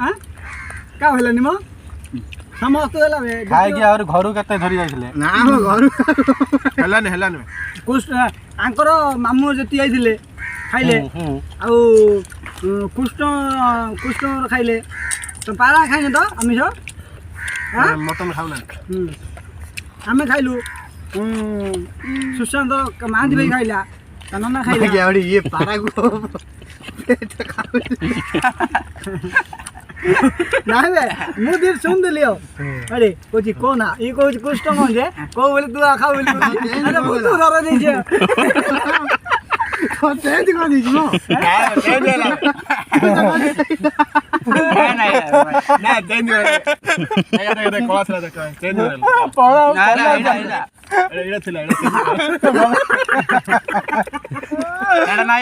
हां का भेलनि म समस्त होला बे खाए कि और घरु कते धरि जाइले ना हो घर हेलाने कुछ आंकर मामू जति आइथिले खाइले आ कृष्ण खाइले तो पारा खाइने तो आमिष हां मटन खाउना आमे खाइलु सुशांत महांती भाई खाइला तनना खाइला याडी ये पारा को ना बे मु दिर सुन दिलियो अरे कोची कोना ई कोची कृष्ण म्हणजे को बोले तू खा बोले अरे बहुत सारा दे छे तो तेज को दी जो ना तेज ना कोला थला तेज ना एड़ा थला एड़ा ना